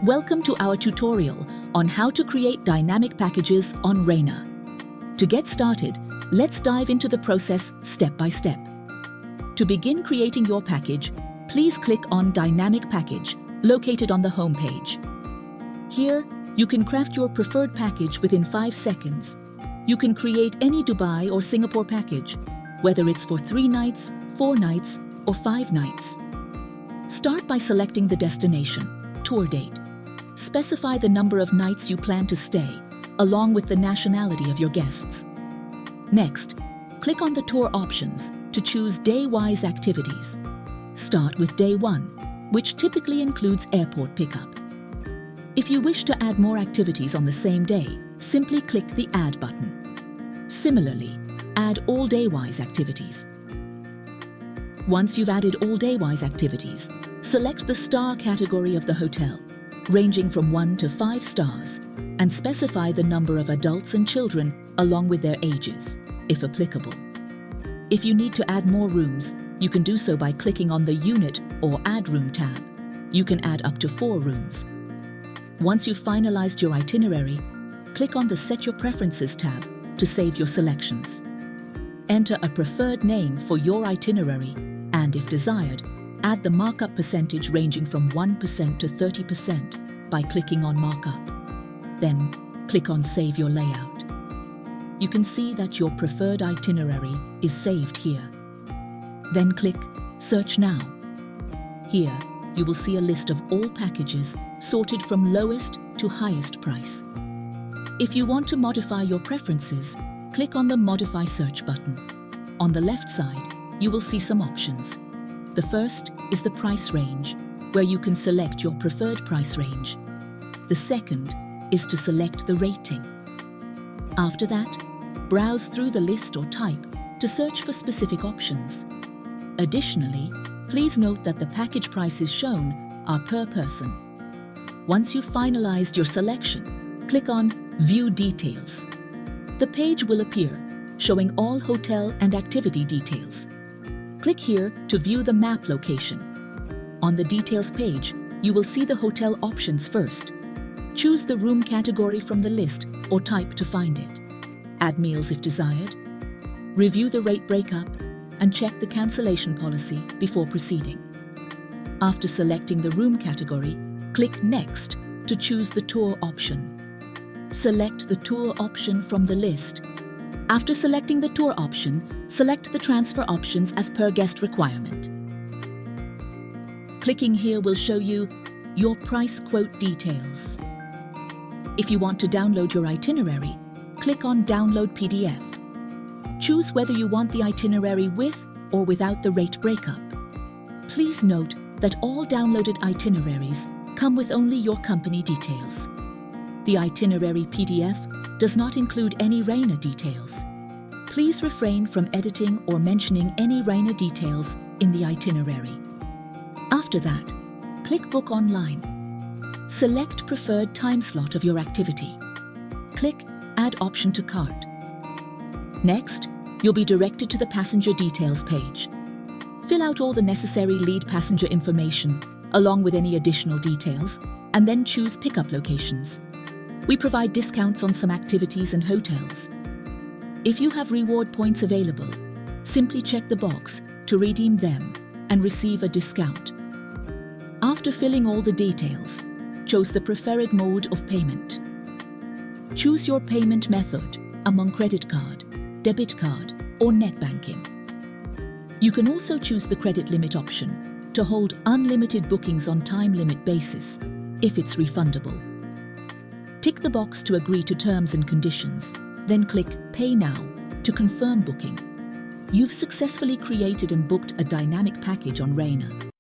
Welcome to our tutorial on how to create dynamic packages on Rayna. To get started, let's dive into the process step by step. To begin creating your package, please click on Dynamic Package, located on the home page. Here, you can craft your preferred package within 5 seconds. You can create any Dubai or Singapore package, whether it's for 3 nights, 4 nights, or 5 nights. Start by selecting the destination, tour date. Specify the number of nights you plan to stay, along with the nationality of your guests. Next, click on the tour options to choose day-wise activities. Start with day 1, which typically includes airport pickup. If you wish to add more activities on the same day, simply click the Add button. Similarly, add all day-wise activities. Once you've added all day-wise activities, select the star category of the hotel, ranging from 1 to 5 stars, and specify the number of adults and children along with their ages, if applicable. If you need to add more rooms, you can do so by clicking on the Unit or Add Room tab. You can add up to 4 rooms. Once you've finalized your itinerary, click on the Set Your Preferences tab to save your selections. Enter a preferred name for your itinerary and, if desired, add the markup percentage ranging from 1% to 30% by clicking on Markup. Then, click on Save Your Layout. You can see that your preferred itinerary is saved here. Then click Search Now. Here, you will see a list of all packages sorted from lowest to highest price. If you want to modify your preferences, click on the Modify Search button. On the left side, you will see some options. The first is the price range, where you can select your preferred price range. The second is to select the rating. After that, browse through the list or type to search for specific options. Additionally, please note that the package prices shown are per person. Once you've finalized your selection, click on View Details. The page will appear, showing all hotel and activity details. Click here to view the map location. On the Details page, you will see the hotel options first. Choose the room category from the list or type to find it. Add meals if desired. Review the rate breakup and check the cancellation policy before proceeding. After selecting the room category, click Next to choose the tour option. Select the tour option from the list. After selecting the tour option, select the transfer options as per guest requirement. Clicking here will show you your price quote details. If you want to download your itinerary, click on Download PDF. Choose whether you want the itinerary with or without the rate breakup. Please note that all downloaded itineraries come with only your company details. The itinerary PDF does not include any Rayna details. Please refrain from editing or mentioning any Rayna details in the itinerary. After that, click Book Online. Select preferred time slot of your activity. Click Add option to cart. Next, you'll be directed to the passenger details page. Fill out all the necessary lead passenger information, along with any additional details, and then choose pickup locations. We provide discounts on some activities and hotels. If you have reward points available, simply check the box to redeem them and receive a discount. After filling all the details, choose the preferred mode of payment. Choose your payment method among credit card, debit card, or net banking. You can also choose the credit limit option to hold unlimited bookings on time limit basis if it's refundable. Tick the box to agree to terms and conditions, then click Pay Now to confirm booking. You've successfully created and booked a dynamic package on Rayna.